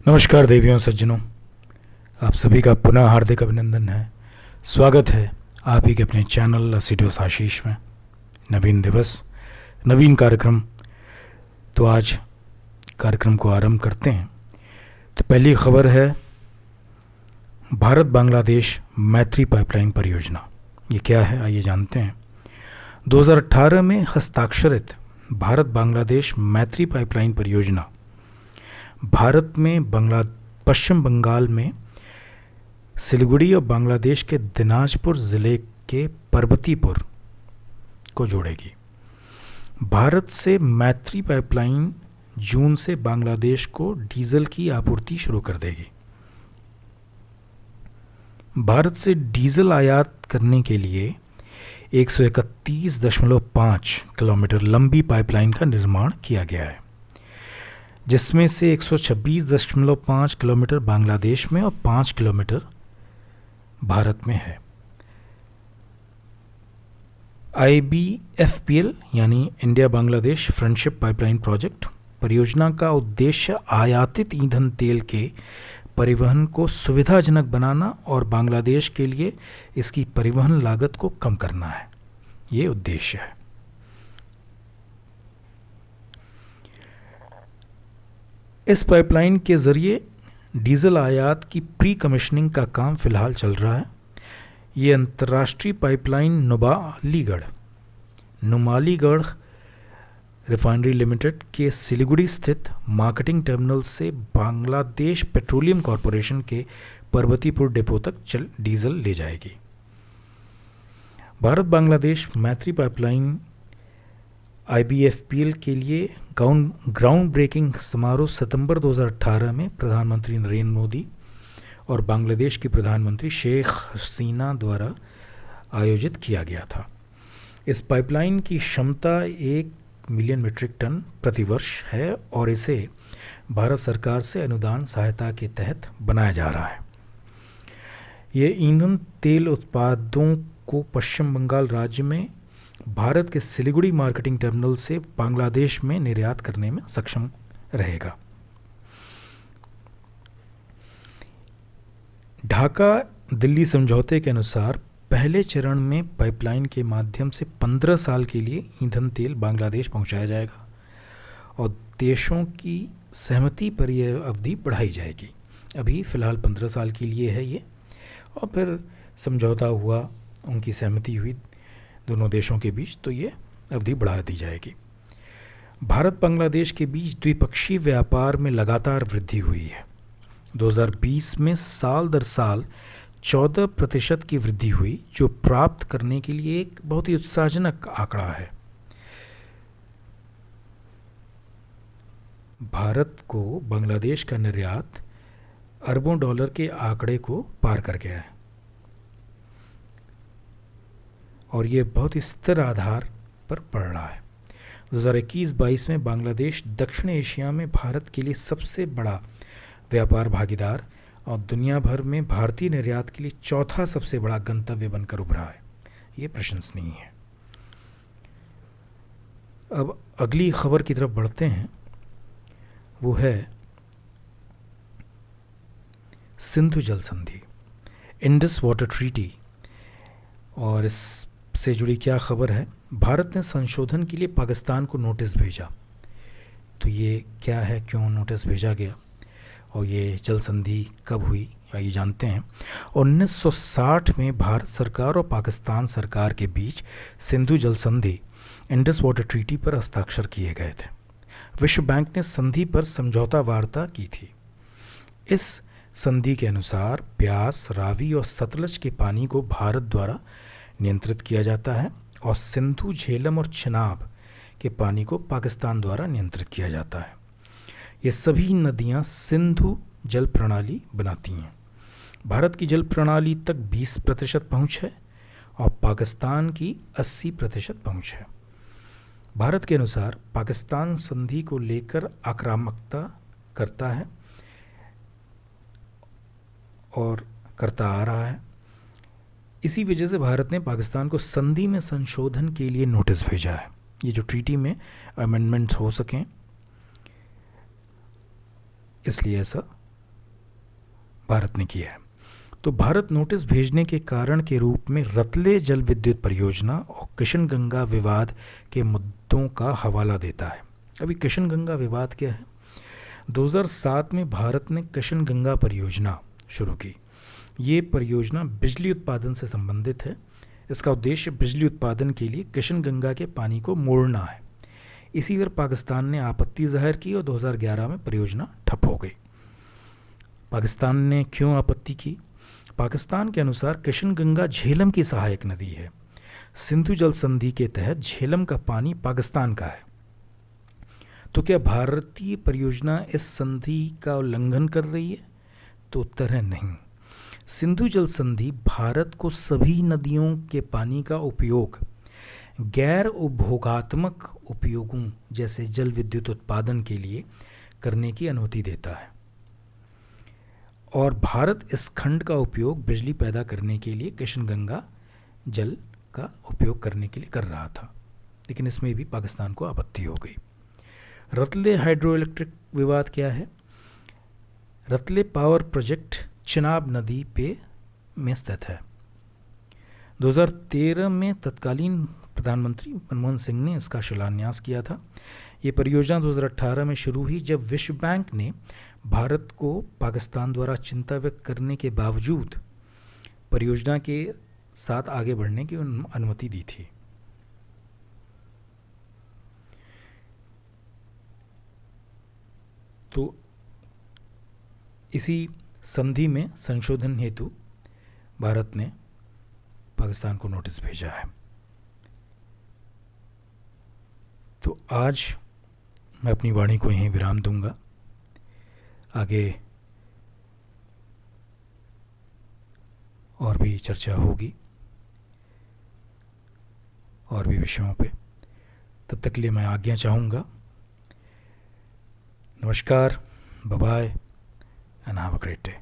नमस्कार देवियों सज्जनों, आप सभी का पुनः हार्दिक अभिनंदन है। स्वागत है आप ही के अपने चैनल असिडियस आशीष में। नवीन दिवस, नवीन कार्यक्रम। तो आज कार्यक्रम को आरंभ करते हैं। तो पहली खबर है भारत बांग्लादेश मैत्री पाइपलाइन परियोजना। ये क्या है आइए जानते हैं। 2018 में हस्ताक्षरित भारत बांग्लादेश मैत्री पाइपलाइन परियोजना भारत में पश्चिम बंगाल में सिलीगुड़ी और बांग्लादेश के दिनाजपुर ज़िले के पर्वतीपुर को जोड़ेगी। भारत से मैत्री पाइपलाइन जून से बांग्लादेश को डीजल की आपूर्ति शुरू कर देगी। भारत से डीजल आयात करने के लिए 131.5 किलोमीटर लंबी पाइपलाइन का निर्माण किया गया है, जिसमें से 126.5 किलोमीटर बांग्लादेश में और 5 किलोमीटर भारत में है। IBFPL यानी India Bangladesh friendship pipeline project परियोजना का उद्देश्य आयातित ईंधन तेल के परिवहन को सुविधाजनक बनाना और बांग्लादेश के लिए इसकी परिवहन लागत को कम करना है। ये उद्देश्य है। इस पाइपलाइन के ज़रिए डीजल आयात की प्री कमिश्निंग का काम फिलहाल चल रहा है। ये अंतर्राष्ट्रीय पाइपलाइन नुमालीगढ़ रिफाइनरी लिमिटेड के सिलीगुड़ी स्थित मार्केटिंग टर्मिनल से बांग्लादेश पेट्रोलियम कॉरपोरेशन के पर्वतीपुर डिपो तक डीजल ले जाएगी। भारत बांग्लादेश मैत्री पाइपलाइन IBFPL के लिए ग्राउंड ब्रेकिंग समारोह सितंबर 2018 में प्रधानमंत्री नरेंद्र मोदी और बांग्लादेश की प्रधानमंत्री शेख हसीना द्वारा आयोजित किया गया था। इस पाइपलाइन की क्षमता 1 मिलियन मीट्रिक टन प्रतिवर्ष है और इसे भारत सरकार से अनुदान सहायता के तहत बनाया जा रहा है। ये ईंधन तेल उत्पादों को पश्चिम बंगाल राज्य में भारत के सिलीगुड़ी मार्केटिंग टर्मिनल से बांग्लादेश में निर्यात करने में सक्षम रहेगा। ढाका दिल्ली समझौते के अनुसार पहले चरण में पाइपलाइन के माध्यम से 15 साल के लिए ईंधन तेल बांग्लादेश पहुंचाया जाएगा और देशों की सहमति पर यह अवधि बढ़ाई जाएगी। अभी फ़िलहाल 15 साल के लिए है ये, और फिर समझौता हुआ, उनकी सहमति हुई दोनों देशों के बीच, तो ये अवधि बढ़ा दी जाएगी। भारत बांग्लादेश के बीच द्विपक्षीय व्यापार में लगातार वृद्धि हुई है। 2020 में साल दर साल 14% की वृद्धि हुई, जो प्राप्त करने के लिए एक बहुत ही उत्साहजनक आंकड़ा है। भारत को बांग्लादेश का निर्यात अरबों डॉलर के आंकड़े को पार कर गया है और ये बहुत ही स्थिर आधार पर बढ़ रहा है। 2021-22 में बांग्लादेश दक्षिण एशिया में भारत के लिए सबसे बड़ा व्यापार भागीदार और दुनिया भर में भारतीय निर्यात के लिए चौथा सबसे बड़ा गंतव्य बनकर उभरा है। ये प्रशंसनीय है। अब अगली खबर की तरफ बढ़ते हैं। वो है सिंधु जल संधि, इंडस वाटर ट्रीटी। और इससे जुड़ी क्या खबर है? भारत ने संशोधन के लिए पाकिस्तान को नोटिस भेजा। तो ये क्या है, क्यों नोटिस भेजा गया और ये जल संधि कब हुई आइए जानते हैं। 1960 में भारत सरकार और पाकिस्तान सरकार के बीच सिंधु जल संधि इंडस वाटर ट्रीटी पर हस्ताक्षर किए गए थे। विश्व बैंक ने संधि पर समझौता वार्ता की थी। इस संधि के अनुसार ब्यास, रावी और सतलज के पानी को भारत द्वारा नियंत्रित किया जाता है और सिंधु, झेलम और चिनाब के पानी को पाकिस्तान द्वारा नियंत्रित किया जाता है। ये सभी नदियाँ सिंधु जल प्रणाली बनाती हैं। भारत की जल प्रणाली तक 20% पहुँच है और पाकिस्तान की 80% पहुँच है। भारत के अनुसार पाकिस्तान संधि को लेकर आक्रामकता करता है और करता आ रहा है। इसी वजह से भारत ने पाकिस्तान को संधि में संशोधन के लिए नोटिस भेजा है। ये जो ट्रीटी में अमेंडमेंट्स हो सकें, इसलिए ऐसा भारत ने किया है। तो भारत नोटिस भेजने के कारण के रूप में रतले जल विद्युत परियोजना और किशनगंगा विवाद के मुद्दों का हवाला देता है। अभी किशनगंगा विवाद क्या है? 2007 में भारत ने किशनगंगा परियोजना शुरू की। ये परियोजना बिजली उत्पादन से संबंधित है। इसका उद्देश्य बिजली उत्पादन के लिए किशनगंगा के पानी को मोड़ना है। इसी पर पाकिस्तान ने आपत्ति जाहिर की और 2011 में परियोजना ठप हो गई। पाकिस्तान ने क्यों आपत्ति की? पाकिस्तान के अनुसार किशनगंगा झेलम की सहायक नदी है। सिंधु जल संधि के तहत झेलम का पानी पाकिस्तान का है। तो क्या भारतीय परियोजना इस संधि का उल्लंघन कर रही है? तो उत्तर है नहीं। सिंधु जल संधि भारत को सभी नदियों के पानी का उपयोग गैर उपभोगात्मक उपयोगों जैसे जल विद्युत उत्पादन के लिए करने की अनुमति देता है और भारत इस खंड का उपयोग बिजली पैदा करने के लिए किशनगंगा जल का उपयोग करने के लिए कर रहा था, लेकिन इसमें भी पाकिस्तान को आपत्ति हो गई। रतले हाइड्रो इलेक्ट्रिक विवाद क्या है? रतले पावर प्रोजेक्ट चिनाब नदी में स्थित है। 2013 में तत्कालीन प्रधानमंत्री मनमोहन सिंह ने इसका शिलान्यास किया था। ये परियोजना 2018 में शुरू हुई जब विश्व बैंक ने भारत को पाकिस्तान द्वारा चिंता व्यक्त करने के बावजूद परियोजना के साथ आगे बढ़ने की अनुमति दी थी। तो इसी संधि में संशोधन हेतु भारत ने पाकिस्तान को नोटिस भेजा है। तो आज मैं अपनी वाणी को यहीं विराम दूंगा। आगे और भी चर्चा होगी और भी विषयों पे। तब तक के लिए मैं आज्ञा चाहूँगा। नमस्कार, bye bye and have a great day.